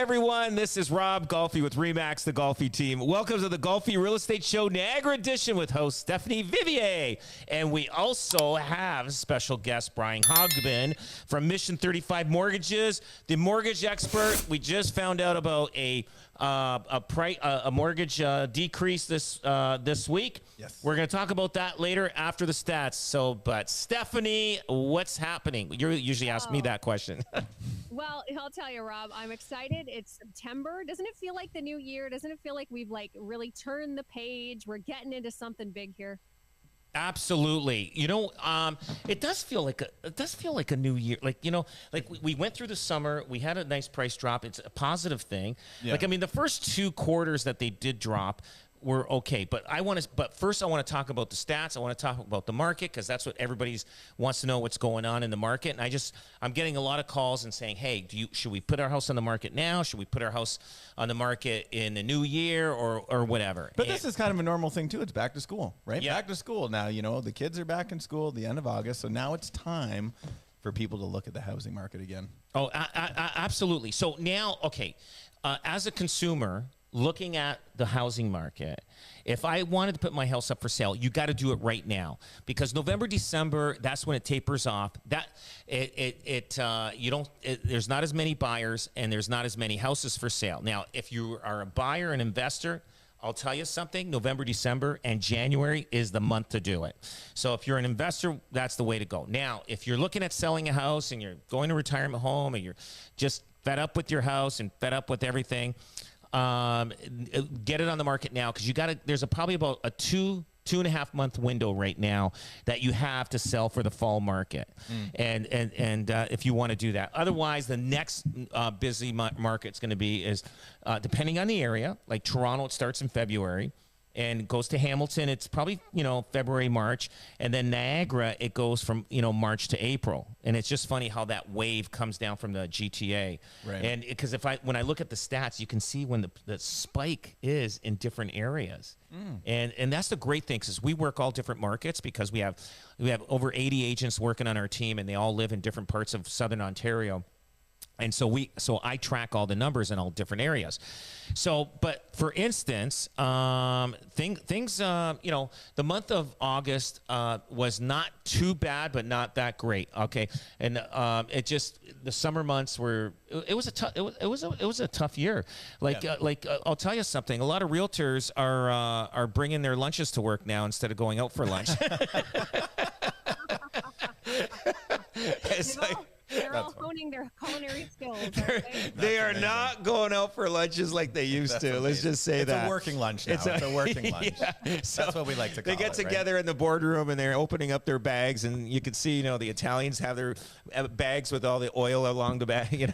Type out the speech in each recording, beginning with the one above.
everyone. This is Rob Golfi with Remax, the Golfi team. Welcome to the Golfi Real Estate Show Niagara Edition with host Stephanie Vivier. And we also have special guest Brian Hogbin from Mission 35 Mortgages, the mortgage expert. We just found out about a mortgage decrease this week. Yes. We're going to talk about that later after the stats. But Stephanie, what's happening? You usually ask me that question. Well, I'll tell you, Rob, I'm excited. It's September. Doesn't it feel like the new year? Doesn't it feel like we've really turned the page? We're getting into something big here. Absolutely. It does feel like a new year. We went through the summer. We had a nice price drop. It's a positive thing. Yeah. The first two quarters that they did drop were okay, but first I want to talk about the stats. I want to talk about the market because that's what everybody wants to know, what's going on in the market. And I'm getting a lot of calls and saying, hey, should we put our house on the market now? Should we put our house on the market in the new year or whatever? But this is kind of a normal thing too. It's back to school, right? Yeah. Back to school now. The kids are back in school at the end of August, so now it's time for people to look at the housing market again. Oh, absolutely. So now, okay, as a consumer looking at the housing market, if I wanted to put my house up for sale, you got to do it right now because November, December, that's when it tapers off. There's not as many buyers and there's not as many houses for sale. Now, if you are a buyer and investor, I'll tell you something, November, December, and January is the month to do it. So if you're an investor, that's the way to go. Now, if you're looking at selling a house and you're going to a retirement home and you're just fed up with your house and fed up with everything, get it on the market now because there's probably about a two and a half month window right now that you have to sell for the fall market. And if you want to do that, otherwise the next busy market's going to be depending on the area, like Toronto, it starts in February and goes to Hamilton. It's probably, February, March. And then Niagara, it goes from, March to April. And it's just funny how that wave comes down from the GTA. Right. And because when I look at the stats, you can see when the spike is in different areas. And that's the great thing because we work all different markets because we have over 80 agents working on our team and they all live in different parts of Southern Ontario. And so I track all the numbers in all different areas. But for instance, things, the month of August was not too bad, but not that great. Okay, and the summer months were. It was a tough year. I'll tell you something. A lot of realtors are bringing their lunches to work now instead of going out for lunch. They're all honing their culinary skills. They are not going out for lunches like they used to. Let's just say it's that. It's a working lunch now. It's a working lunch. Yeah. That's what we like to call it. They get together in the boardroom and they're opening up their bags and you can see, the Italians have their bags with all the oil along the bag,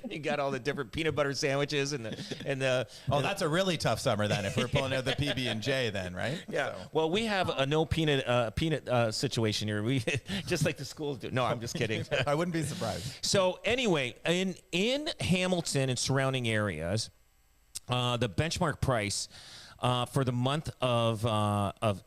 You got all the different peanut butter sandwiches and that's a really tough summer then if we're pulling out the PB&J then, right? Yeah. So. Well, we have a no peanut situation here. We just like the schools do. No, I'm just kidding. I wouldn't be surprised. So anyway, in Hamilton and surrounding areas, the benchmark price for the month of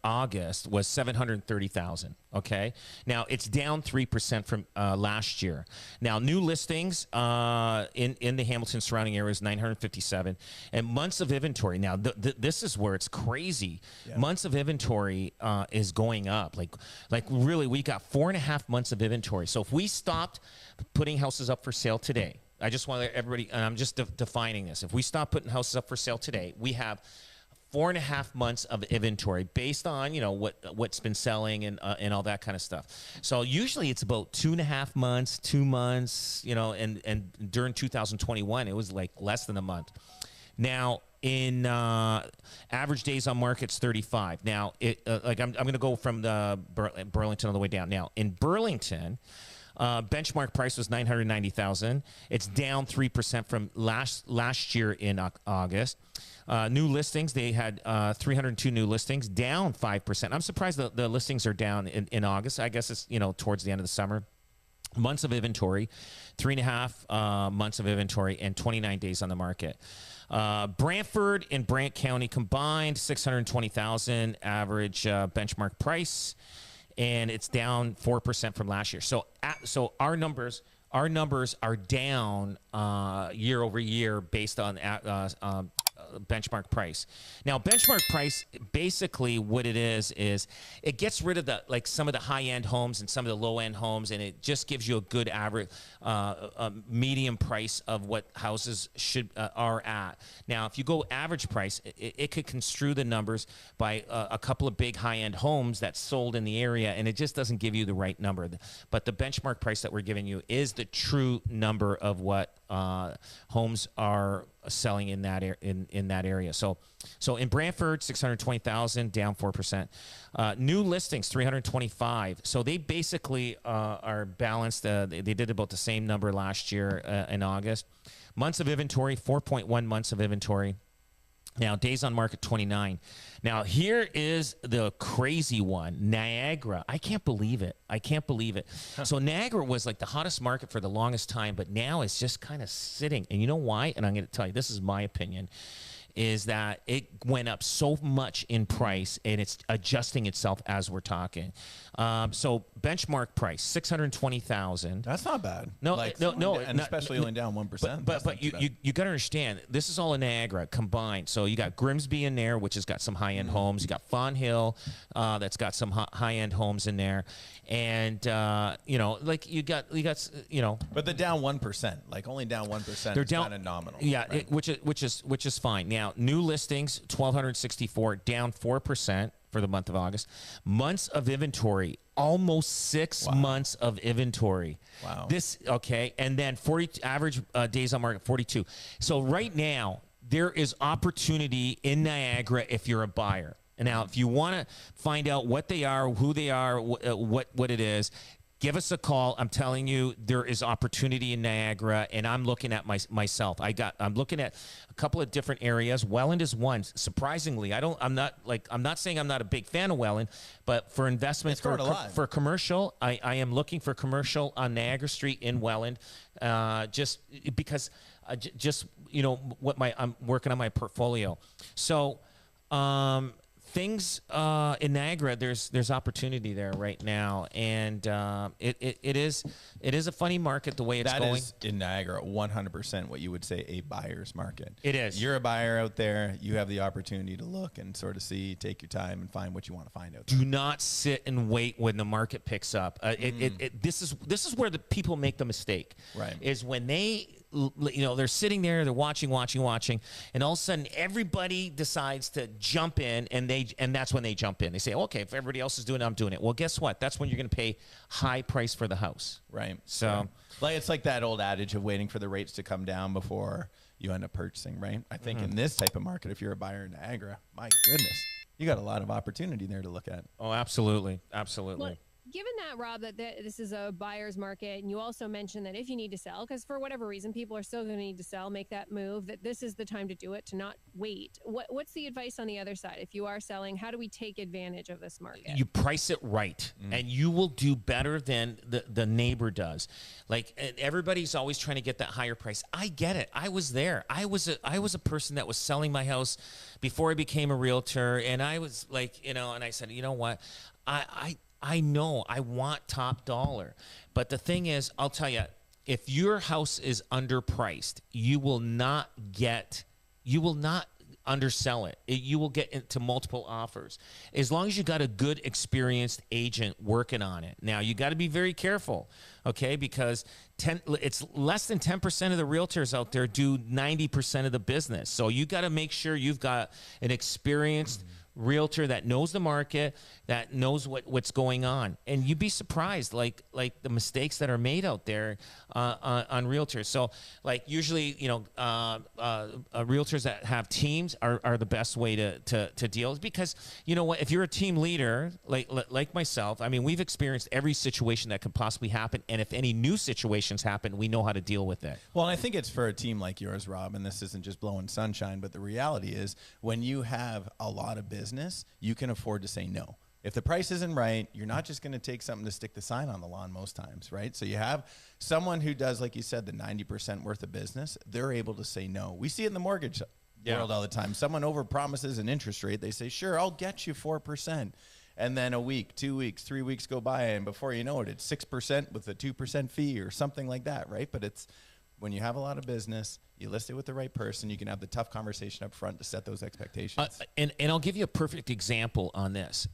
August was $730,000. Okay, now it's down 3% from last year. Now new listings in the Hamilton surrounding areas 957, and months of inventory. Now this is where it's crazy. Yeah. Months of inventory is going up. Like really, we got 4.5 months of inventory. So if we stopped putting houses up for sale today, I just want everybody, and I'm just defining this. If we stop putting houses up for sale today, we have 4.5 months of inventory based on what's been selling and all that kind of stuff. So usually it's about 2.5 months, 2 months, and during 2021 it was like less than a month. Now in average days on market's 35. Now I'm going to go from the Burlington all the way down. Now in Burlington. Benchmark price was $990,000. It's down 3% from last year in August. New listings, they had 302 new listings, down 5%. I'm surprised the listings are down in August. I guess it's towards the end of the summer. Months of inventory, 3.5 months of inventory, and 29 days on the market. Brantford and Brant County combined, $620,000 average benchmark price. And it's down 4% from last year. So our numbers our numbers are down year over year based on benchmark price. Now, benchmark price, basically what it is it gets rid of some of the high-end homes and some of the low-end homes, and it just gives you a good average, medium price of what houses are at. Now, if you go average price, it could construe the numbers by a couple of big high-end homes that sold in the area, and it just doesn't give you the right number. But the benchmark price that we're giving you is the true number of what homes are selling in that in that area. So in Brantford, 620,000, down 4%. New listings, 325. So they basically are balanced. They did about the same number last year in August. Months of inventory, 4.1 months of inventory. Now, days on market, 29. Now, here is the crazy one, Niagara. I can't believe it. I can't believe it. So Niagara was like the hottest market for the longest time, but now it's just kind of sitting. And you know why? And I'm going to tell you, this is my opinion, is that it went up so much in price, and it's adjusting itself as we're talking. So benchmark price, 620,000. That's not bad. No, no, and especially only down 1%. But you got to understand, this is all in Niagara combined. So you got Grimsby in there, which has got some high end homes. You got Fawn Hill, that's got some high end homes in there, and like you got. But the down 1%, like only down 1%. They're down, kind of nominal. Yeah, right? which is fine. Now, new listings, 1,264, down 4% for the month of August. Months of inventory, almost 6 months of inventory. Wow. And then 40 average days on market, 42. So right now, there is opportunity in Niagara if you're a buyer. And now, if you want to find out what they are, who they are, what it is, give us a call. I'm telling you, there is opportunity in Niagara, and I'm looking at myself. I'm looking at a couple of different areas. Welland is one. Surprisingly, I'm not saying I'm not a big fan of Welland, but for investment for commercial, I am looking for commercial on Niagara Street in Welland, just because I'm working on my portfolio. So. Things in Niagara, there's opportunity there right now, and it is a funny market the way it's going. That is in Niagara 100% what you would say a buyer's market. It is. You're a buyer out there. You have the opportunity to look and sort of see, take your time, and find what you want to find out there. Do not sit and wait when the market picks up. This is where the people make the mistake. Right. Is when they're sitting there, they're watching, and all of a sudden everybody decides to jump in, and that's when they jump in. They say, okay, if everybody else is doing it, I'm doing it. Well, guess what? That's when you're going to pay high price for the house. Right. So, it's like that old adage of waiting for the rates to come down before you end up purchasing, right? I think in this type of market, if you're a buyer in Niagara, my goodness, you got a lot of opportunity there to look at. Oh, absolutely. Well, given that, Rob, that this is a buyer's market, and you also mentioned that if you need to sell, because for whatever reason, people are still going to need to sell, make that move, that this is the time to do it, to not wait. What's the advice on the other side? If you are selling, how do we take advantage of this market? You price it right, and you will do better than the neighbor does. Like, everybody's always trying to get that higher price. I get it. I was there. I was a person that was selling my house before I became a realtor, and I was like, and I said, you know what, I know I want top dollar, but the thing is, I'll tell you, if your house is underpriced, you will not undersell it. You will get into multiple offers. As long as you got a good, experienced agent working on it. Now, you got to be very careful, okay? Because it's less than 10% of the realtors out there do 90% of the business. So you got to make sure you've got an experienced realtor that knows the market, that knows what's going on, and you'd be surprised like the mistakes that are made out there on realtors. So like usually realtors that have teams are the best way to deal, because you know what, if you're a team leader like myself, I mean, we've experienced every situation that could possibly happen, and if any new situations happen, we know how to deal with it. Well, I think it's for a team like yours, Rob, and this isn't just blowing sunshine, but the reality is when you have a lot of business, you can afford to say no. If the price isn't right, you're not just going to take something to stick the sign on the lawn most times, right? So you have someone who does, like you said, the 90% worth of business. They're able to say no. We see it in the mortgage world all the time. Someone overpromises an interest rate. They say, sure, I'll get you 4%. And then a week, 2 weeks, 3 weeks go by, and before you know it, it's 6% with a 2% fee or something like that, right? But it's when you have a lot of business, you list it with the right person, you can have the tough conversation up front to set those expectations. And I'll give you a perfect example on this.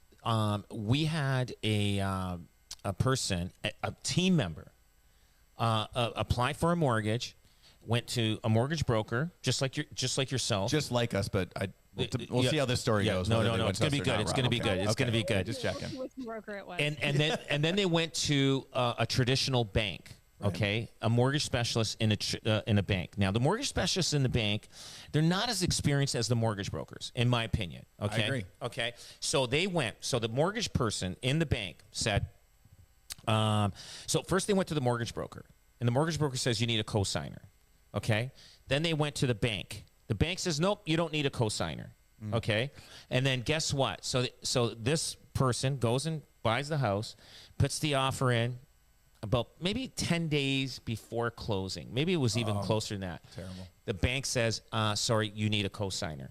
We had a person, a team member, apply for a mortgage, went to a mortgage broker, just like yourself. Just like us, but we'll see how this story goes. No, it's going to be good. It's going to be good. It's going to be good. Just checking. Which broker it was. And then they went to a traditional bank. Okay, a mortgage specialist in a bank. Now, the mortgage specialists in the bank, they're not as experienced as the mortgage brokers, in my opinion. Okay, I agree. Okay, so they went. So the mortgage person in the bank said. So first they went to the mortgage broker, and the mortgage broker says you need a cosigner. Okay, then they went to the bank. The bank says nope, you don't need a cosigner. Okay, and then guess what? So this person goes and buys the house, puts the offer in. About maybe 10 days before closing. Maybe it was even closer than that. Terrible. The bank says, sorry, you need a cosigner.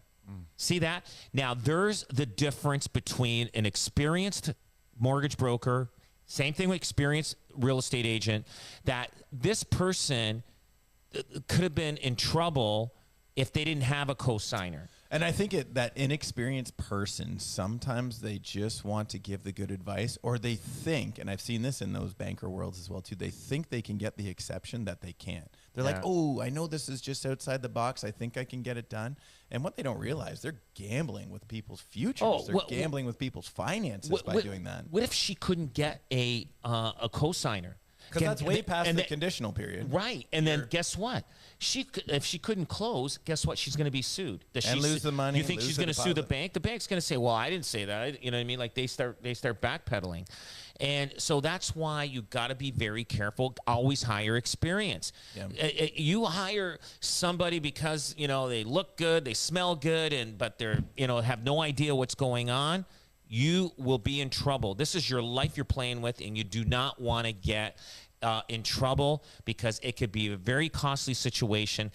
See that? Now, there's the difference between an experienced mortgage broker, same thing with experienced real estate agent, that this person could have been in trouble if they didn't have a cosigner. And I think that inexperienced person, sometimes they just want to give the good advice, or they think, and I've seen this in those banker worlds as well too, they think they can get the exception that they can't. They're like, oh, I know this is just outside the box. I think I can get it done. And what they don't realize, they're gambling with people's futures. They're gambling with people's finances by doing that. What if she couldn't get a cosigner? Because that's way past the conditional period. Right. And then guess what? If she couldn't close, guess what? She's going to be sued. And lose the money. You think she's going to sue the bank? The bank's going to say, well, I didn't say that. You know what I mean? Like they start backpedaling. And so that's why you got to be very careful. Always hire experience. Yeah. You hire somebody because, they look good, they smell good, but they're, have no idea what's going on. You will be in trouble. This is your life you're playing with, and you do not want to get in trouble because it could be a very costly situation.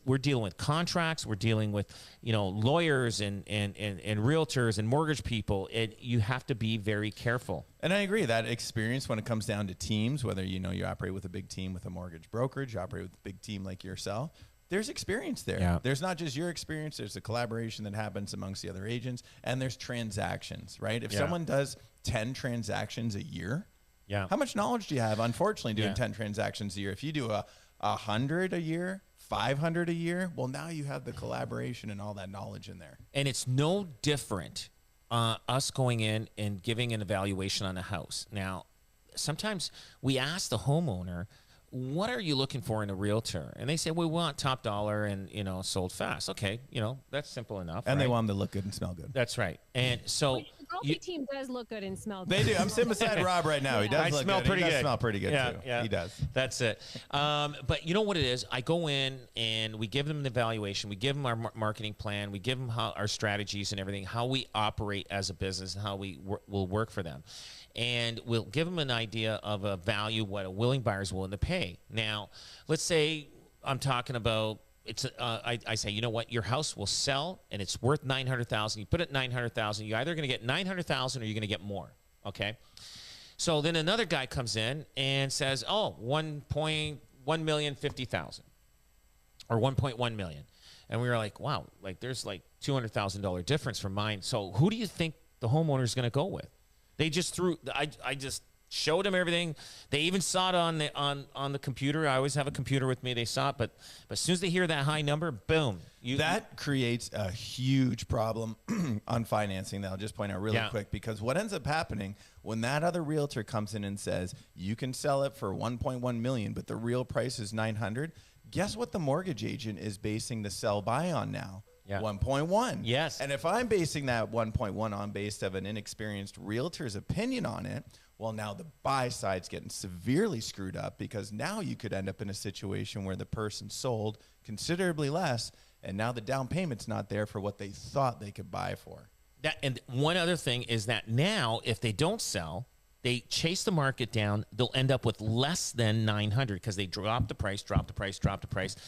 We're dealing with contracts. We're dealing with, lawyers and realtors and mortgage people. You have to be very careful. And I agree that experience when it comes down to teams, whether, you operate with a big team with a mortgage brokerage, you operate with a big team like yourself, there's experience there. Yeah. There's not just your experience. There's a collaboration that happens amongst the other agents, and there's transactions, right? If someone does 10 transactions a year, how much knowledge do you have, unfortunately, doing 10 transactions a year? If you do 100 a year, 500 a year, well, now you have the collaboration and all that knowledge in there. And it's no different us going in and giving an evaluation on a house. Now, sometimes we ask the homeowner, what are you looking for in a realtor? And they say, we want top dollar and, sold fast. Okay, that's simple enough. And they want them to look good and smell good. That's right. And so the Golfi team does look good and smell good. They do. I'm sitting beside Rob right now. He does smell pretty good. He does smell pretty good, too. Yeah. He does. That's it. But you know what it is? I go in and we give them an evaluation. We give them our marketing plan. We give them our strategies and everything, how we operate as a business and how we will work for them. And we'll give them an idea of a value, what a willing buyer is willing to pay. Now, let's say I'm talking about I say, you know what, your house will sell and it's worth $900,000. You put it at $900,000. You're either going to get $900,000 or you're going to get more. Okay. So then another guy comes in and says, oh, $1,050,000 or $1.1 million. And we were like, wow, like there's like $200,000 difference from mine. So who do you think the homeowner is going to go with? They just I just showed them everything. They even saw it on the computer. I always have a computer with me. They saw it, but as soon as they hear that high number, boom. That creates a huge problem on financing that I'll just point out really quick, because what ends up happening when that other realtor comes in and says, you can sell it for $1.1 million, but the real price is $900,000, guess what the mortgage agent is basing the sell by on now? Yeah. 1.1. Yes. And if I'm basing that 1.1 on based of an inexperienced realtor's opinion on it, well, now the buy side's getting severely screwed up, because now you could end up in a situation where the person sold considerably less, and now the down payment's not there for what they thought they could buy for. And one other thing is that now if they don't sell, they chase the market down, they'll end up with less than 900 because they drop the price.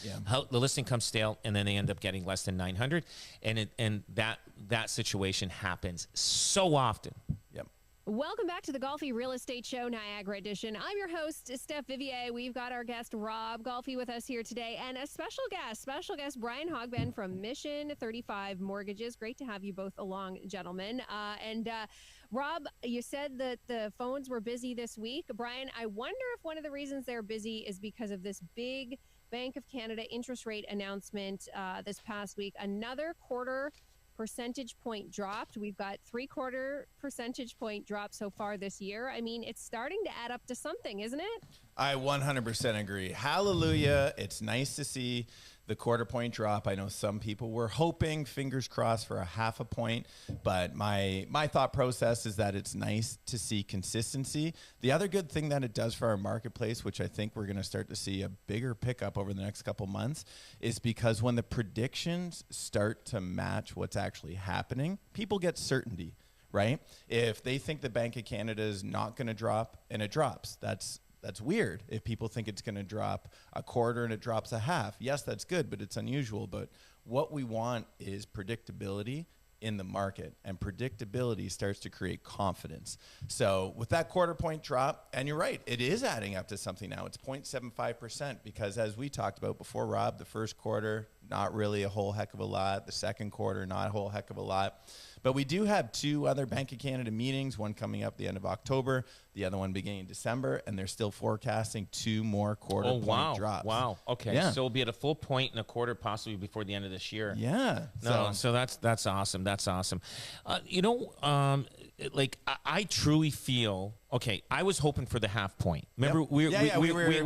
Yeah. The listing comes stale, and then they end up getting less than 900, and that situation happens so often. Yep. Welcome back to the Golfi Real Estate Show, Niagara Edition. I'm your host, Steph Vivier. We've got our guest, Rob Golfi, with us here today, and a special guest, Brian Hogben from Mission 35 Mortgages. Great to have you both along, gentlemen. Rob, you said that the phones were busy this week. Brian, I wonder if one of the reasons they're busy is because of this big Bank of Canada interest rate announcement this past week. Another quarter percentage point dropped. We've got 3/4 percentage point drop so far this year. I mean, it's starting to add up to something, isn't it? I 100% agree. Hallelujah. It's nice to see the quarter point drop. I know some people were hoping, fingers crossed, for a half a point, but my thought process is that it's nice to see consistency. The other good thing that it does for our marketplace, which I think we're going to start to see a bigger pickup over the next couple months, is because when the predictions start to match what's actually happening, people get certainty, right? If they think the Bank of Canada is not going to drop and it drops, that's weird. If people think it's going to drop a quarter and it drops a half, yes, that's good, but it's unusual. But what we want is predictability in the market, and predictability starts to create confidence. So with that quarter point drop, and you're right, it is adding up to something now. It's 0.75%, because as we talked about before, Rob, the first quarter, not really a whole heck of a lot. The second quarter, not a whole heck of a lot. But we do have two other Bank of Canada meetings, one coming up the end of October, the other one beginning December, and they're still forecasting 2 more quarter point drops. Wow. Okay. Yeah. So it'll be at a full point and a quarter possibly before the end of this year. Yeah. No, so that's awesome. That's awesome. I truly feel, okay, I was hoping for the half point. Remember, Yep. we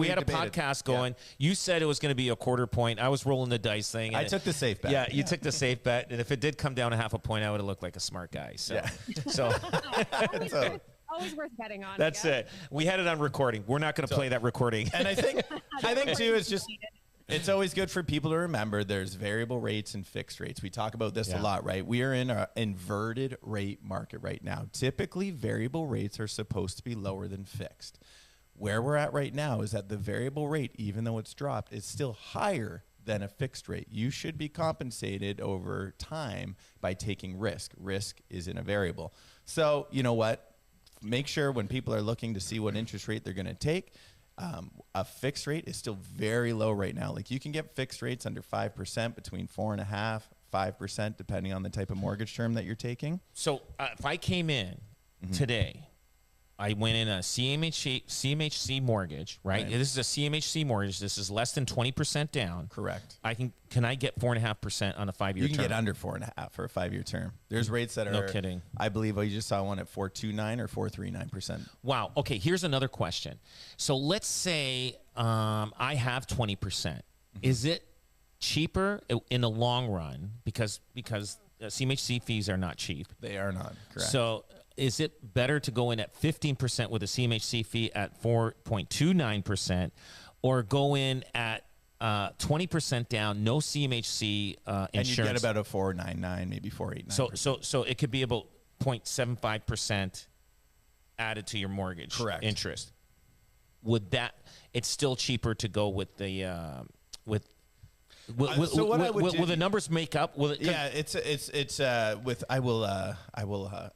had a debated. podcast going. Yeah. You said it was going to be a quarter point. I was rolling the dice thing. I took the safe bet. Yeah, you took the safe bet. And if it did come down to half a point, I would have looked like a smart guy. So, Always worth betting on. That's it. We had it on recording. We're not going to play that recording. And I think too, it's just, it's always good for people to remember there's variable rates and fixed rates. We talk about this a lot, right? We are in an inverted rate market right now. Typically, variable rates are supposed to be lower than fixed. Where we're at right now is that the variable rate, even though it's dropped, is still higher than a fixed rate. You should be compensated over time by taking risk. Risk is in a variable. So you know what? Make sure when people are looking to see what interest rate they're going to take, a fixed rate is still very low right now. Like, you can get fixed rates under 5%, between 4.5%, 5%, depending on the type of mortgage term that you're taking. So if I came in today, I went in a CMHC mortgage, right? This is a CMHC mortgage. This is less than 20% down. Correct. Can I get 4.5% on a 5-year term? You can get under 4.5 for a 5-year term. There's rates that are, no kidding. I believe I just saw one at 4.29 or 4.39%. Wow. Okay. Here's another question. So let's say I have 20%. Is it cheaper in the long run because CMHC fees are not cheap? They are not. Correct. So is it better to go in at 15% with a CMHC fee at 4.29%, or go in at 20% down, no CMHC insurance? And you get about a 4.99, maybe 4.89. So it could be about 0.75% added to your mortgage interest. Would that? It's still cheaper to go with the Will the numbers make up? I will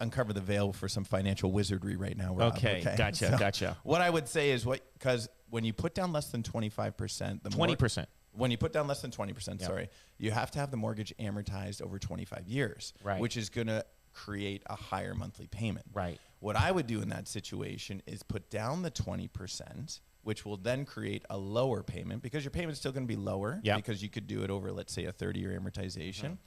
uncover the veil for some financial wizardry right now, Rob. Okay, gotcha. What I would say is because when you put down less than 25%, 20%. When you put down less than 20%, you have to have the mortgage amortized over 25 years, right, which is going to create a higher monthly payment. Right. What I would do in that situation is put down the 20%, which will then create a lower payment, because your payment's still going to be lower, because you could do it over, let's say, a 30-year amortization,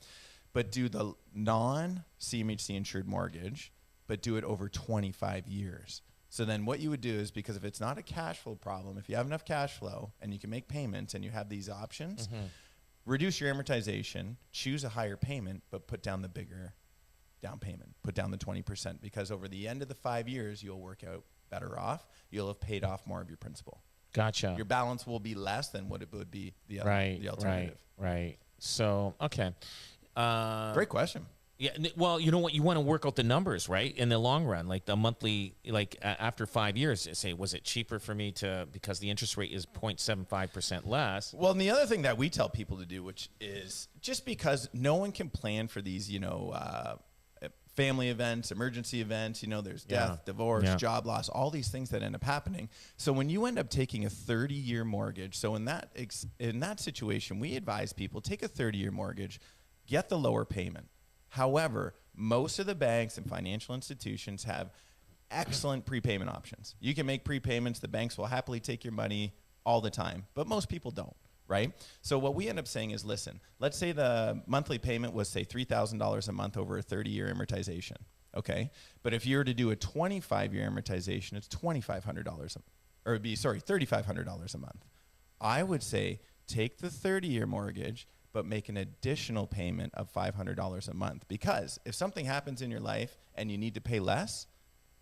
but do the non-CMHC insured mortgage, but do it over 25 years. So then what you would do is, because if it's not a cash flow problem, if you have enough cash flow and you can make payments and you have these options, reduce your amortization, choose a higher payment, but put down the bigger down payment, put down the 20%, because over the end of the 5 years, you'll work out better off. You'll have paid off more of your principal. Gotcha. Your balance will be less than what it would be the alternative. Right. So, okay. Great question. Yeah. Well, you know what? You want to work out the numbers, right? In the long run, like the monthly, like after 5 years, say, was it cheaper for me because the interest rate is 0.75% less? Well, and the other thing that we tell people to do, which is just because no one can plan for these, family events, emergency events, there's death, divorce, job loss, all these things that end up happening. So when you end up taking a 30-year mortgage, so in that situation, we advise people take a 30-year mortgage, get the lower payment. However, most of the banks and financial institutions have excellent prepayment options. You can make prepayments. The banks will happily take your money all the time, but most people don't. Right? So what we end up saying is, listen, let's say the monthly payment was, say, $3,000 a month over a 30-year amortization, okay? But if you were to do a 25-year amortization, it's $3,500 a month. I would say take the 30-year mortgage, but make an additional payment of $500 a month, because if something happens in your life and you need to pay less,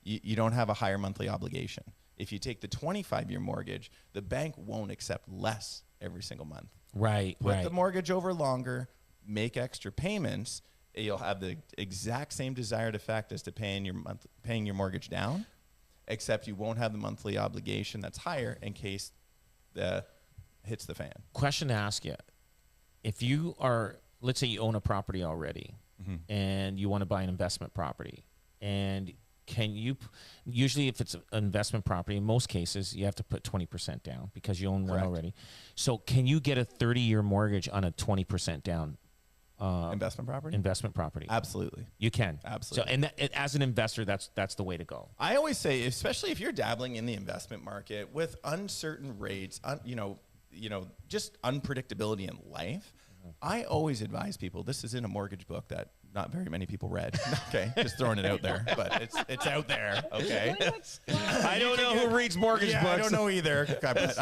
you don't have a higher monthly obligation. If you take the 25-year mortgage, the bank won't accept less every single month. Right. Put the mortgage over longer, make extra payments. You'll have the exact same desired effect as to paying your mortgage down, except you won't have the monthly obligation that's higher in case the hits the fan. Question to ask you: if you are, let's say you own a property already, and you want to buy an investment property, and can you, usually if it's an investment property, in most cases, you have to put 20% down because you own one already. So can you get a 30-year mortgage on a 20% down investment property? Investment property. Absolutely. You can. Absolutely. So, and as an investor, that's the way to go. I always say, especially if you're dabbling in the investment market with uncertain rates, just unpredictability in life, I always advise people, this is in a mortgage book that not very many people read. Okay, just throwing it out there, but it's out there. Okay, I don't know who reads mortgage books. I don't know either. But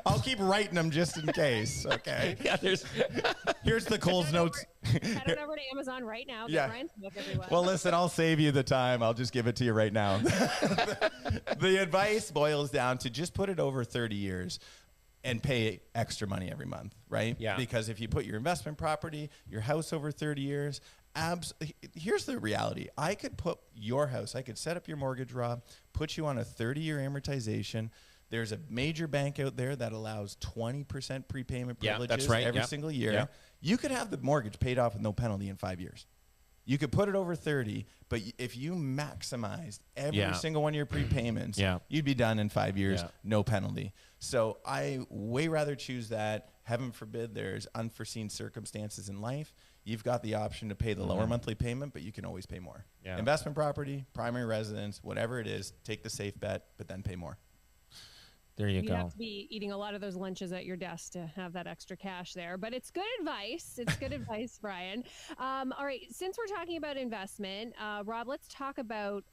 I'll keep writing them just in case. Okay. Yeah. Here's the Coles notes. Head on over to Amazon right now. Get Ryan's book everywhere. Well, listen, I'll save you the time. I'll just give it to you right now. The advice boils down to just put it over 30 years. And pay extra money every month, right? Yeah. Because if you put your investment property, your house over 30 years, here's the reality. I could put your house, I could set up your mortgage, Rob, put you on a 30-year amortization. There's a major bank out there that allows 20% prepayment privileges every single year. Yeah. You could have the mortgage paid off with no penalty in 5 years. You could put it over 30, but if you maximized every single one of your prepayments, you'd be done in 5 years, no penalty. So I way rather choose that. Heaven forbid there's unforeseen circumstances in life. You've got the option to pay the lower monthly payment, but you can always pay more. Yeah. Investment property, primary residence, whatever it is, take the safe bet, but then pay more. There you go. You have to be eating a lot of those lunches at your desk to have that extra cash there. But it's good advice. It's good advice, Brian. All right. Since we're talking about investment, Rob, let's talk about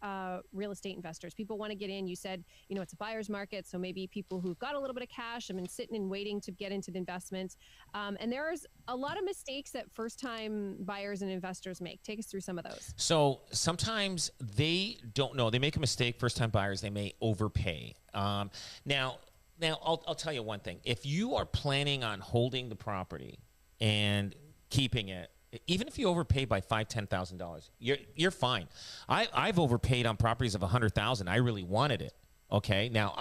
real estate investors. People want to get in. You said, it's a buyer's market. So maybe people who've got a little bit of cash have been sitting and waiting to get into the investments. And there's a lot of mistakes that first-time buyers and investors make. Take us through some of those. So sometimes they don't know. They make a mistake, first-time buyers. They may overpay. Now I'll tell you one thing. If you are planning on holding the property and keeping it, even if you overpay by $5,000-$10,000, you're fine. I've overpaid on properties of $100,000. I really wanted it. Okay. Now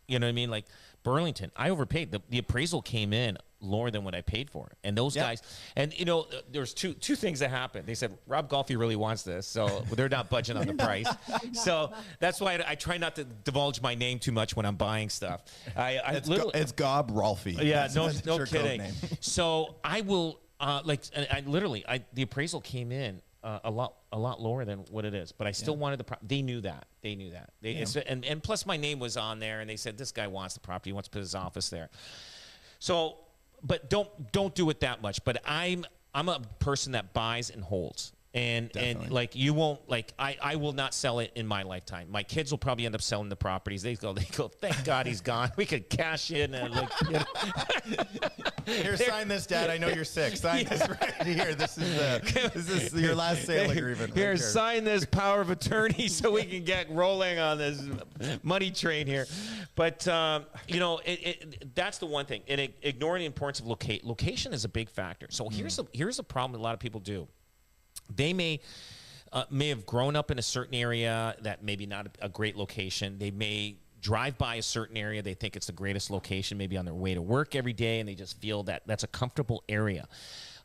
you know what I mean? Like Burlington, I overpaid. The appraisal came in lower than what I paid for it. And those guys, and there's two things that happened. They said, Rob Golfi really wants this. So they're not budging on the price. So that's why I try not to divulge my name too much when I'm buying stuff. It's Gob Rolfi. Yeah, no kidding. So I will, the appraisal came in a lot lower than what it is, but I still wanted they knew that. And plus my name was on there, and they said, this guy wants the property. He wants to put his office there. So, but don't do it that much. But I'm a person that buys and holds. And like you won't, like I will not sell it in my lifetime. My kids will probably end up selling the properties. They go, thank God he's gone. We could cash in and Here, sign this, Dad. I know you're sick. Sign this right here. This is your last sale agreement. Here, sign this power of attorney so we can get rolling on this money train here. But that's the one thing. And ignoring the importance of location is a big factor. So here's a problem a lot of people do. They may have grown up in a certain area that maybe not a great location. They may drive by a certain area. They think it's the greatest location, maybe on their way to work every day, and they just feel that that's a comfortable area.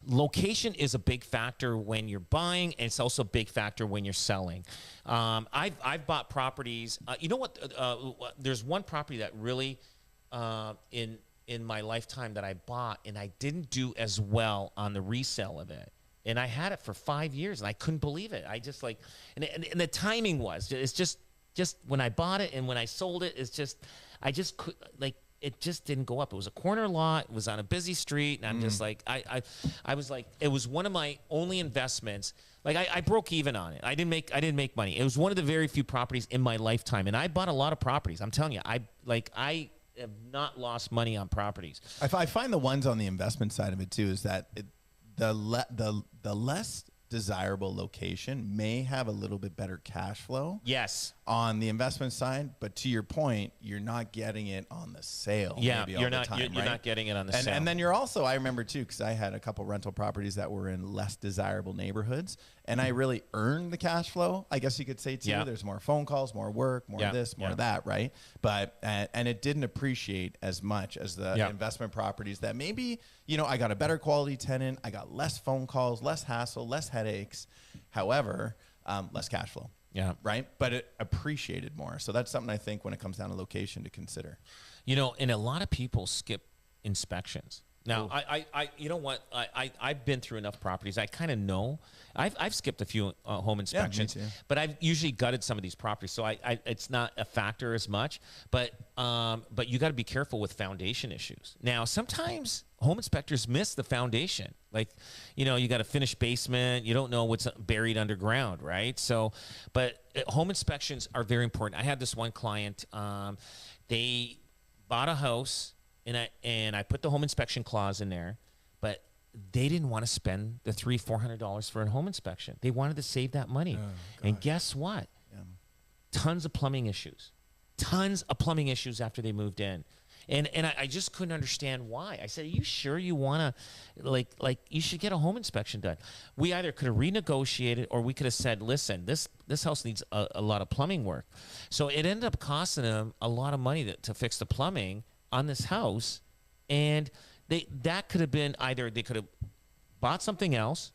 Location is a big factor when you're buying, and it's also a big factor when you're selling. I've bought properties. You know what? There's one property that really in my lifetime that I bought, and I didn't do as well on the resale of it. And I had it for 5 years, and I couldn't believe it. I just like, and the timing was, it's just when I bought it and when I sold it, it's just, I just could, like, it just didn't go up. It was a corner lot. It was on a busy street. And I'm just like, I was like, it was one of my only investments. Like I broke even on it. I didn't make money. It was one of the very few properties in my lifetime. And I bought a lot of properties. I'm telling you, I have not lost money on properties. I find the ones on the investment side of it too, is that the less desirable location may have a little bit better cash flow. Yes. On the investment side, but to your point, you're not getting it on the sale. Yeah, maybe you're all not. the time, You're not getting it on the sale. And then you're also, I remember too, because I had a couple rental properties that were in less desirable neighborhoods, and I really earned the cash flow. I guess you could say too. Yeah. There's more phone calls, more work, more this, more that, right? But and it didn't appreciate as much as the investment properties that maybe, you know, I got a better quality tenant, I got less phone calls, less hassle, less headaches. However, less cash flow. Yeah. Right. But it appreciated more. So that's something I think when it comes down to location to consider. You know, and a lot of people skip inspections. Now, you know what? I've been through enough properties. I kind of know. I've skipped a few home inspections, me too. but I've usually gutted some of these properties, so it's not a factor as much. But you got to be careful with foundation issues. Now, sometimes home inspectors miss the foundation. Like, you know, you got a finished basement. You don't know what's buried underground, right? So, but home inspections are very important. I had this one client. They bought a house. And I put the home inspection clause in there, but they didn't want to spend the $300-400 for a home inspection. They wanted to save that money. Oh, and guess what? Yeah. Tons of plumbing issues. Tons of plumbing issues after they moved in. And I just couldn't understand why. I said, are you sure you want to, like you should get a home inspection done? We either could have renegotiated, or we could have said, listen, this house needs a lot of plumbing work. So it ended up costing them a lot of money to fix the plumbing on this house, and that could have been either they could have bought something else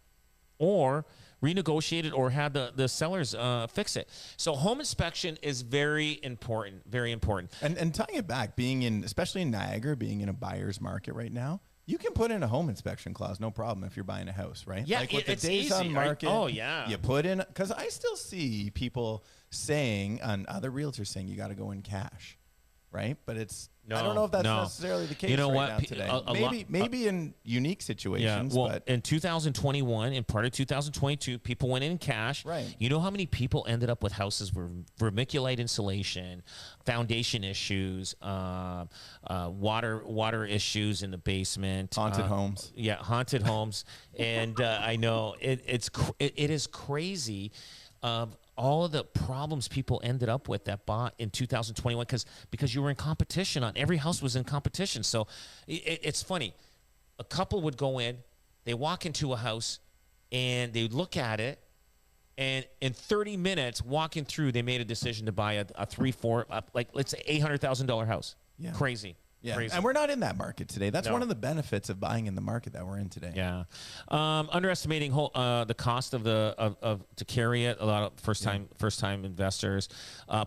or renegotiated or had the sellers fix it. So home inspection is very important, very important. And tying it back, especially in Niagara, being in a buyer's market right now, you can put in a home inspection clause, no problem, if you're buying a house, right? Yeah, like with it's the days easy, on market. Right? Oh, yeah. You put in, because I still see people saying, and other realtors saying, you got to go in cash, right? But I don't know if that's necessarily the case now today. Maybe in unique situations. Yeah, well, but in 2021 and part of 2022, people went in cash. Right. You know how many people ended up with houses with vermiculite insulation, foundation issues, water issues in the basement, haunted homes. Yeah, haunted homes, and I know it is crazy. All of the problems people ended up with that bought in 2021 because you were in competition. On every house was in competition. So it's funny. A couple would go in, they walk into a house, and they look at it, and in 30 minutes walking through, they made a decision to buy a let's say $800,000 house. Yeah. Crazy. Yeah, crazy. And we're not in that market today. That's one of the benefits of buying in the market that we're in today. Yeah, underestimating the cost of to carry it. A lot of first time investors,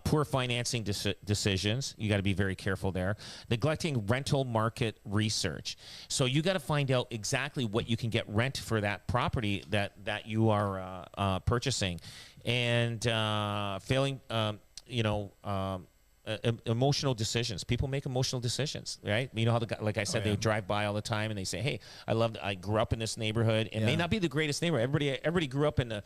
poor financing decisions. You got to be very careful there. Neglecting rental market research. So you got to find out exactly what you can get rent for that property that you are purchasing, and failing. Emotional decisions. People make emotional decisions, right? You know how like I said, they drive by all the time and they say, "Hey, I grew up in this neighborhood." It may not be the greatest neighborhood. Everybody grew up in a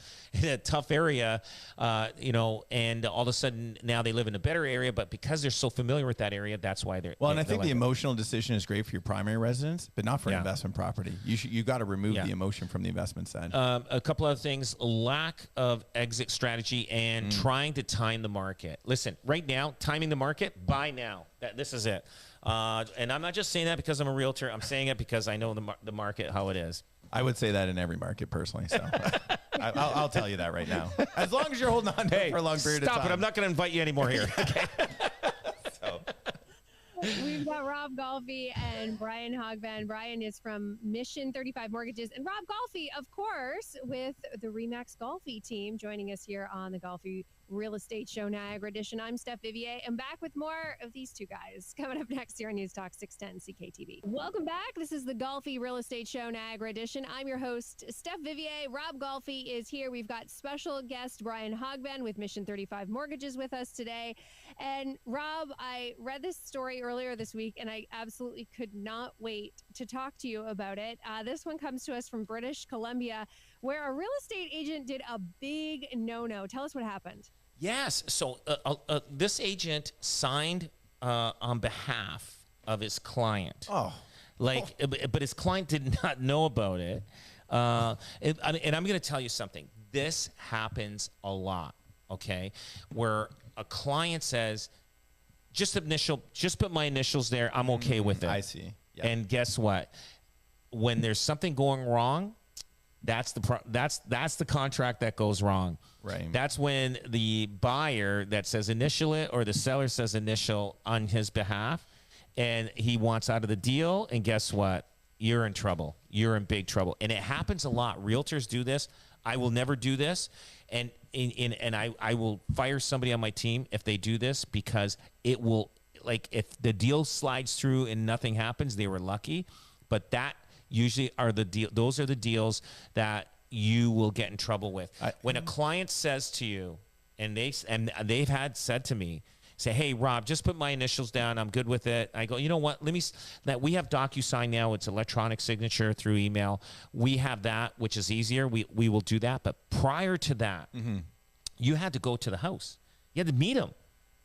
tough area, and all of a sudden now they live in a better area. But because they're so familiar with that area, that's why they're. Well, and I think the emotional decision is great for your primary residence, but not for an investment property. You got to remove the emotion from the investment side. A couple other things: lack of exit strategy and trying to time the market. Listen, right now, timing the market, buy now. This is it. And I'm not just saying that because I'm a realtor. I'm saying it because I know the market, how it is. I would say that in every market personally. So I'll tell you that right now. As long as you're holding on to it for a long period of time. Stop it. I'm not going to invite you anymore here. Okay. We've got Rob Golfi and Brian Hogban. Brian is from Mission 35 Mortgages, and Rob Golfi, of course, with the Remax Golfi team, joining us here on the Golfi Real Estate Show Niagara Edition. I'm Steph Vivier. I'm back with more of these two guys coming up next here on News Talk 610 CKTV. Welcome back. This is the Golfi Real Estate Show Niagara Edition. I'm your host, Steph Vivier. Rob Golfi is here. We've got special guest Brian Hogban with Mission 35 Mortgages with us today. And Rob, I read this story earlier this week, and I absolutely could not wait to talk to you about it. This one comes to us from British Columbia, where a real estate agent did a big no-no. Tell us what happened. Yes. So this agent signed on behalf of his client. But his client did not know about it. And I'm going to tell you something. This happens a lot, okay? Where a client says, just put my initials there. I'm okay with it. I see. Yep. And guess what? When there's something going wrong, that's the contract that goes wrong. Right. That's when the buyer that says initial it or the seller says initial on his behalf, and he wants out of the deal. And guess what? You're in trouble. You're in big trouble. And it happens a lot. Realtors do this. I will never do this. And I will fire somebody on my team if they do this, because it will, like, if the deal slides through and nothing happens, they were lucky. But that usually are those are the deals that you will get in trouble with. When a client says to you, and they've had said to me, say, hey, Rob, just put my initials down. I'm good with it. I go, you know what? We have DocuSign now. It's electronic signature through email. We have that, which is easier. We will do that. But prior to that, you had to go to the house. You had to meet them.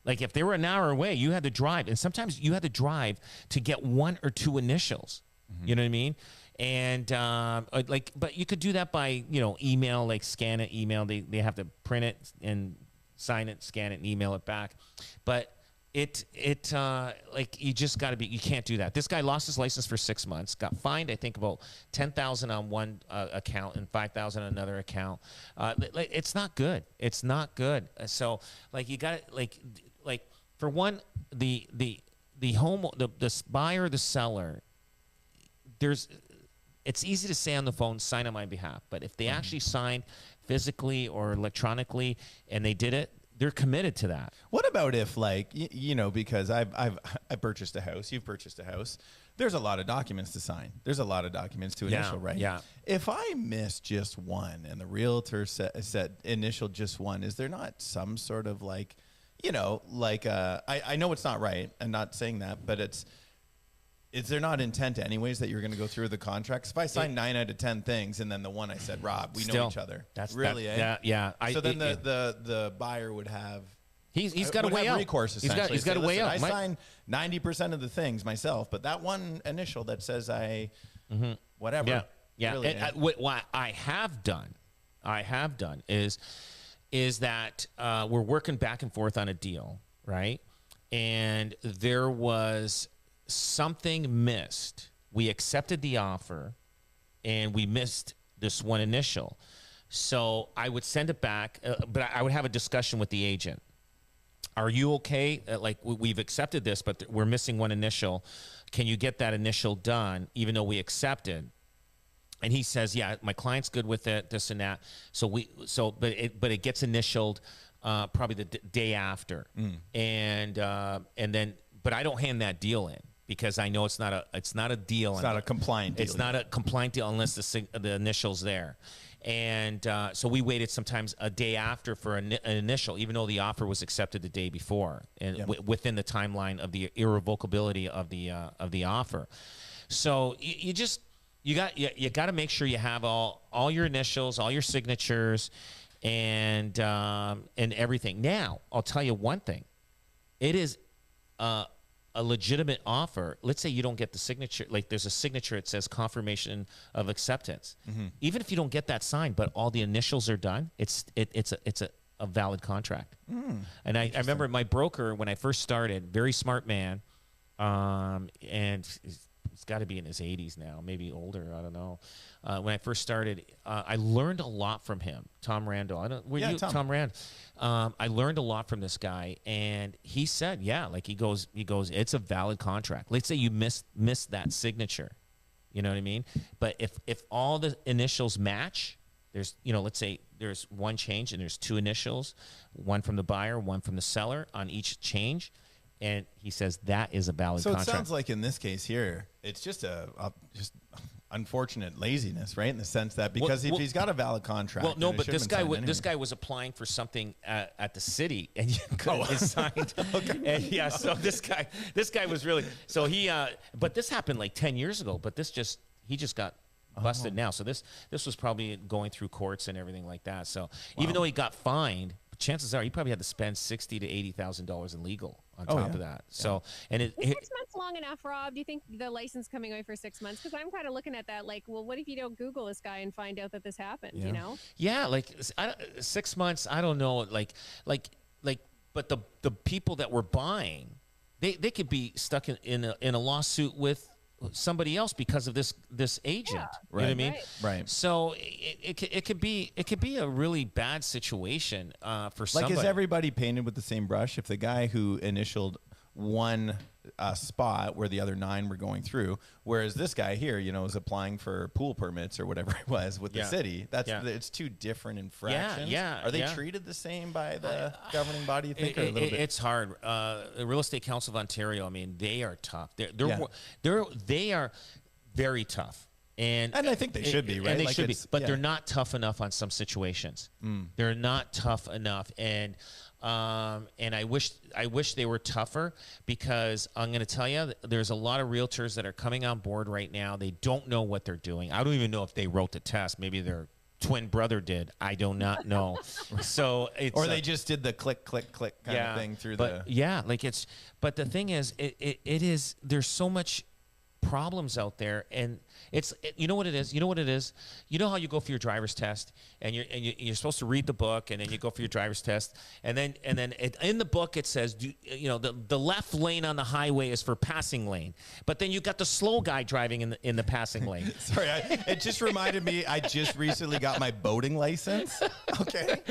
Like, if they were an hour away, you had to drive. And sometimes you had to drive to get one or two initials. You know what I mean? And but you could do that by, email, like scan it, email. They have to print it and sign it, scan it, and email it back. But you just got to be, you can't do that. This guy lost his license for 6 months, got fined, I think, about $10,000 on one account and $5,000 on another account. It's not good. It's not good. So, you got to, for one, the buyer, the seller, it's easy to say on the phone, sign on my behalf. But if they actually signed physically or electronically and they did it, they're committed to that. What about if, because I purchased a house, you've purchased a house, there's a lot of documents to sign. There's a lot of documents to initial, right? Yeah. If I miss just one and the realtor said initial just one, is there not some sort of I know it's not right. I'm not saying that, but is there not intent anyways that you're going to go through the contracts? If I sign 9 out of 10 things and then the one I said, Rob, we know each other. That's really, yeah. So then the buyer would have he's got to weigh out recourse. He's got to weigh out. I signed 90% of the things myself, but that one initial that says whatever. Yeah. Really, what I have done is that we're working back and forth on a deal, right? And there was something missed. We accepted the offer and we missed this one initial. So I would send it back, but I would have a discussion with the agent. Are you okay? We've accepted this, but we're missing one initial. Can you get that initial done, even though we accepted? And he says, yeah, my client's good with it, this and that. But it gets initialed probably the day after. But I don't hand that deal in, because I know it's not a deal. It's not a compliant deal. It's not a compliant deal unless the initial's there. And so we waited sometimes a day after for an initial, even though the offer was accepted the day before, and within the timeline of the irrevocability of the offer. So you got to make sure you have all your initials, all your signatures, and everything. Now, I'll tell you one thing. It is a legitimate offer. Let's say you don't get the signature, there's a signature, it says confirmation of acceptance. Even if you don't get that signed, but all the initials are done, it's a valid contract. And I remember my broker, when I first started, very smart man, and he's got to be in his 80s now, maybe older. I don't know. When I first started, I learned a lot from him, Tom Randall. I don't. Were you Tom Rand? I learned a lot from this guy, and he said, yeah, like he goes, it's a valid contract. Let's say you missed that signature, you know what I mean? But if all the initials match, there's, let's say there's one change and there's two initials, one from the buyer, one from the seller on each change. And he says that is a valid contract. So it sounds like in this case here, it's just just unfortunate laziness, right? In the sense that because if he's got a valid contract. Well, no, but this guy was applying for something at the city, and you couldn't get signed. Okay. And yeah, so this guy was really he. But this happened like 10 years ago. But he just got busted now. So this was probably going through courts and everything like that. So even though he got fined, chances are he probably had to spend $60,000 to $80,000 in legal on top of that. So, and is 6 months long enough, Rob? Do you think the license coming away for 6 months? Because I'm kind of looking at that like, well, what if you don't Google this guy and find out that this happened? Yeah. You know? Yeah, like 6 months. I don't know. But the people that were buying, they could be stuck in a lawsuit with somebody else because of this agent. Yeah. You know what I mean? Right. So it could be a really bad situation for somebody. Like, is everybody painted with the same brush? If the guy who initialed one spot where the other 9 were going through, whereas this guy here, is applying for pool permits or whatever it was with the city. It's two different infractions. Are they treated the same by the governing body? You think, or a little bit? It's hard. The Real Estate Council of Ontario. I mean, they are tough. They are very tough. And I think they should be, right? And they should be, but they're not tough enough on some situations. They're not tough enough, and I wish they were tougher, because I'm going to tell you, there's a lot of realtors that are coming on board right now. They don't know what they're doing. I don't even know if they wrote the test. Maybe their twin brother did. I do not know. So or they just did the click, click, click kind of thing through but the thing is, it is, there's so much problems out there, and you know what it is. You know how you go for your driver's test, and you're supposed to read the book, and then you go for your driver's test, and then in the book it says, the left lane on the highway is for passing lane, but then you got the slow guy driving in the passing lane. Sorry, it just reminded me. I just recently got my boating license. Okay,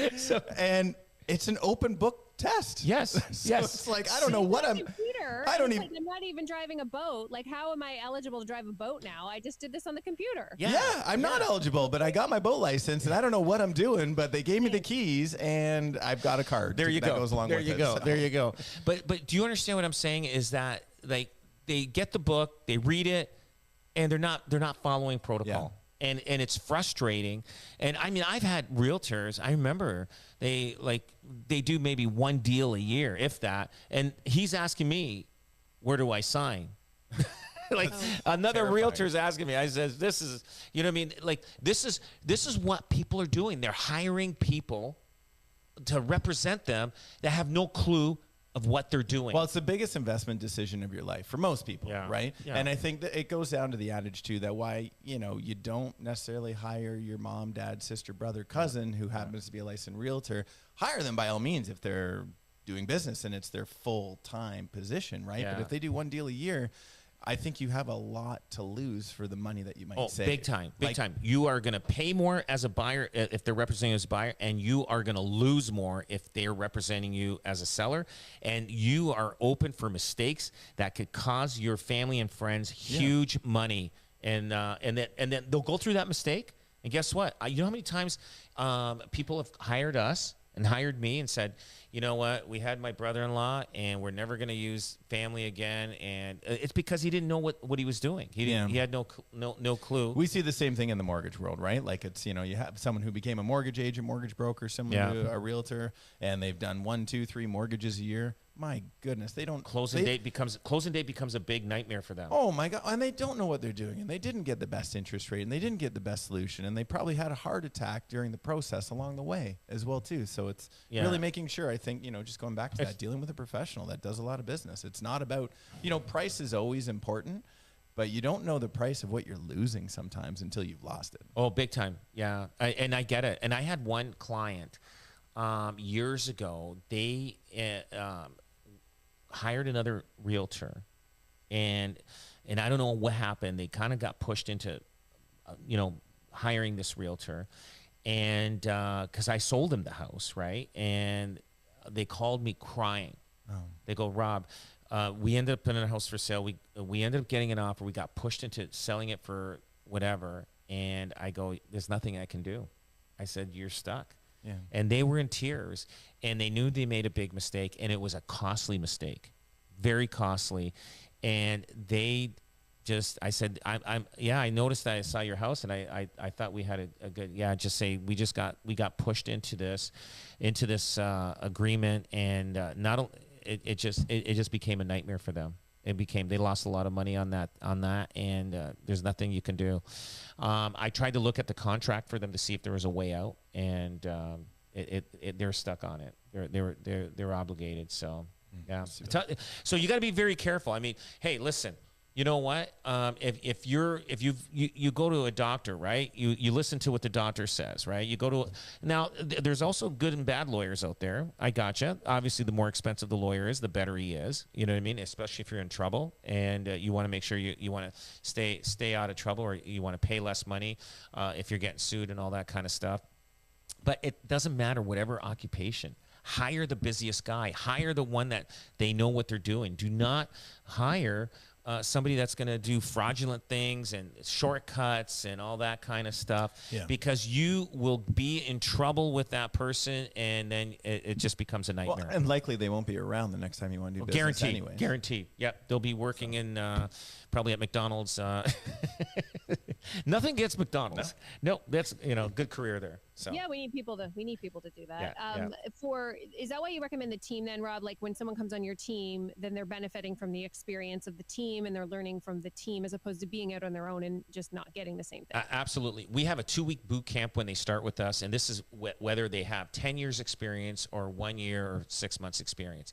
and it's an open book test. Yes. So it's like, I don't know what I'm. Computer. I'm not even driving a boat. Like, how am I eligible to drive a boat now? I just did this on the computer. Yeah, I'm not eligible, but I got my boat license, and I don't know what I'm doing. But they gave me the keys, and I've got a card. There you go. That goes along with it. There you go. But do you understand what I'm saying? Is that, like, they get the book, they read it, and they're not following protocol. Yeah. And it's frustrating. And I mean, I've had realtors, I remember they do maybe one deal a year, if that. And he's asking me, where do I sign? Another terrifying. Realtor's asking me. I says, this is, you know what I mean? Like, this is what people are doing. They're hiring people to represent them that have no clue of what they're doing. Well, it's the biggest investment decision of your life for most people, right? Yeah. And I think that it goes down to the adage too, that why, you don't necessarily hire your mom, dad, sister, brother, cousin who happens to be a licensed realtor. Hire them by all means if they're doing business and it's their full-time position, right? Yeah. But if they do one deal a year, I think you have a lot to lose for the money that you might save. Big time. You are going to pay more as a buyer if they're representing you as a buyer, and you are going to lose more if they're representing you as a seller. And you are open for mistakes that could cause your family and friends huge money. And then they'll go through that mistake. And guess what? You know how many times people have hired us and hired me and said, you know what, we had my brother-in-law and we're never going to use family again. And it's because he didn't know what he was doing. He had no clue. We see the same thing in the mortgage world, right? Like, it's, you have someone who became a mortgage agent, mortgage broker, similar to a realtor, and they've done 1, 2, 3 mortgages a year. My goodness, they don't. Closing date becomes a big nightmare for them. Oh my God, and they don't know what they're doing, and they didn't get the best interest rate, and they didn't get the best solution, and they probably had a heart attack during the process along the way as well too. So it's really making sure. I think just going back to that, dealing with a professional that does a lot of business. It's not about price is always important, but you don't know the price of what you're losing sometimes until you've lost it. Oh, big time, yeah. I get it. And I had one client years ago. They hired another realtor, and and I don't know what happened. They kind of got pushed into, hiring this realtor, and because I sold them the house, right? And they called me crying. They go, Rob, we ended up in a house for sale. We ended up getting an offer. We got pushed into selling it for whatever. And I go, there's nothing I can do. I said, you're stuck. Yeah. And they were in tears, and they knew they made a big mistake, and it was a costly mistake, very costly. And they just, I said, I noticed that I saw your house, and I thought we had a good, just say we got pushed into this agreement, and it just became a nightmare for them. They lost a lot of money on that, and there's nothing you can do. I tried to look at the contract for them to see if there was a way out, and they're stuck on it. They're obligated. So yeah. So you got to be very careful. I mean, hey, listen. You know what? If you go to a doctor, right? You listen to what the doctor says, right? You go to now. There's also good and bad lawyers out there. I gotcha. Obviously, the more expensive the lawyer is, the better he is. You know what I mean? Especially if you're in trouble, and you want to make sure you want to stay out of trouble, or you want to pay less money if you're getting sued and all that kind of stuff. But it doesn't matter. Whatever occupation. Hire the busiest guy. Hire the one that they know what they're doing. Do not hire somebody that's going to do fraudulent things and shortcuts and all that kind of stuff, because you will be in trouble with that person, and then it just becomes a nightmare. Well, and likely they won't be around the next time you want to do business anyway. Guaranteed. Yep. They'll be working in probably at McDonald's. Nothing against McDonald's. No, that's good career there. So yeah, we need people to do that. Yeah. Is that why you recommend the team then, Rob? Like when someone comes on your team, then they're benefiting from the experience of the team, and they're learning from the team, as opposed to being out on their own and just not getting the same thing. Absolutely. We have a 2-week boot camp when they start with us, and this is whether they have 10 years experience or 1 year or 6 months experience.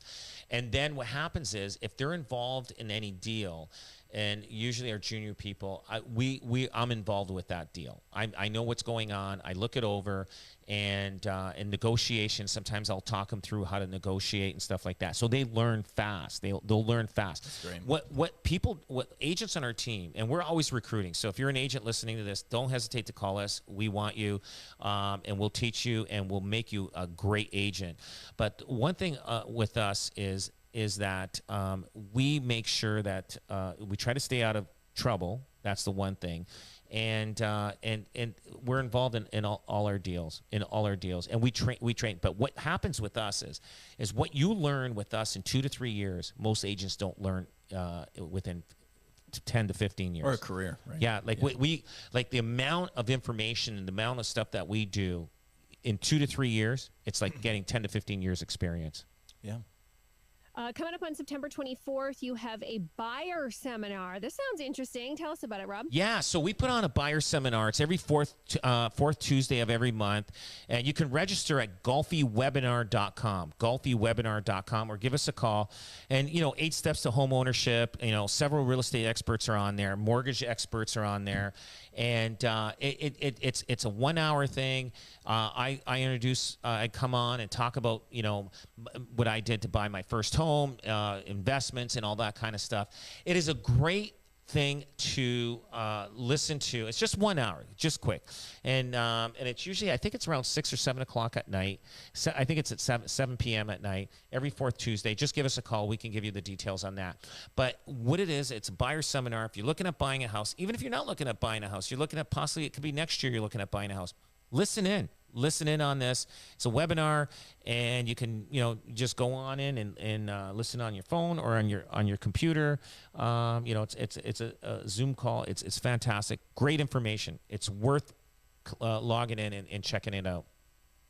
And then what happens is, if they're involved in any deal, and usually our junior people, I'm involved with that deal. I know what's going on. I look it over, and in negotiations, sometimes I'll talk them through how to negotiate and stuff like that. So they learn fast. They'll learn fast. That's great. What agents on our team, and we're always recruiting. So if you're an agent listening to this, don't hesitate to call us. We want you, and we'll teach you, and we'll make you a great agent. But one thing with us is that we make sure that we try to stay out of trouble. That's the one thing, and we're involved in all our deals, and we train. But what happens with us is what you learn with us in 2 to 3 years, most agents don't learn within 10 to 15 years, or a career, right? Yeah, we like the amount of information and the amount of stuff that we do in 2 to 3 years. It's like getting 10 to 15 years experience. Yeah. Coming up on September 24th, you have a buyer seminar. This sounds interesting. Tell us about it, Rob. Yeah, so we put on a buyer seminar. It's every fourth Tuesday of every month, and you can register at golfiwebinar.com, golfiwebinar.com, or give us a call. And 8 steps to home ownership. Several real estate experts are on there, mortgage experts are on there, and it's a 1-hour thing. I introduce, I come on and talk about what I did to buy my first home, investments, and all that kind of stuff. It is a great thing to listen to. It's just 1 hour, just quick, and it's usually, I think it's around 6 or 7 o'clock at night. So I think it's at 7 p.m. at night every fourth Tuesday. Just give us a call. We can give you the details on that. But what it is, it's a buyer seminar. If you're looking at buying a house, even if you're not looking at buying a house, you're looking at possibly, it could be next year you're looking at buying a house. Listen in on this. It's a webinar, and you can just go on in and listen on your phone or on your computer. It's a Zoom call. It's fantastic. Great information. It's worth logging in and checking it out.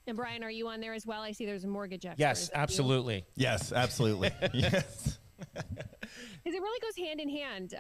And Brian, are you on there as well? I see there's a mortgage expert. Yes, absolutely. Yes, absolutely. Yes. Because it really goes hand in hand,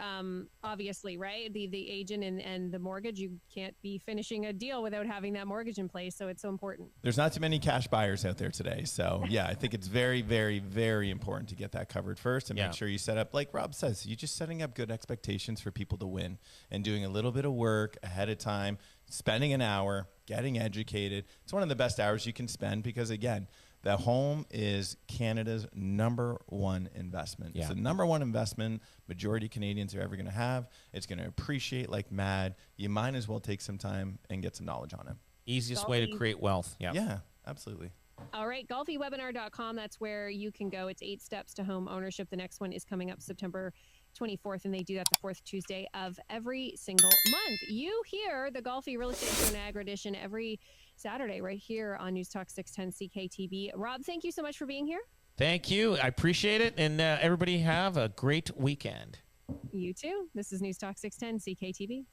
obviously, right? The agent and the mortgage, you can't be finishing a deal without having that mortgage in place. So it's so important. There's not too many cash buyers out there today. So yeah, I think it's very, very, very important to get that covered first and make sure you set up, like Rob says, you're just setting up good expectations for people to win and doing a little bit of work ahead of time, spending an hour, getting educated. It's one of the best hours you can spend because, again, The home is Canada's #1 investment. Yeah. It's the #1 investment majority Canadians are ever going to have. It's going to appreciate like mad. You might as well take some time and get some knowledge on it. Easiest way to create wealth. Yeah. Yeah, absolutely. All right, golfiwebinar.com. That's where you can go. It's 8 steps to home ownership. The next one is coming up September 24th, and they do that the 4th Tuesday of every single month. You hear the Golfi Real Estate Show and Agri Edition every Saturday right here on News Talk 610 CKTB. Rob, thank you so much for being here. Thank you. I appreciate it. And everybody have a great weekend. You too. This is News Talk 610 CKTB.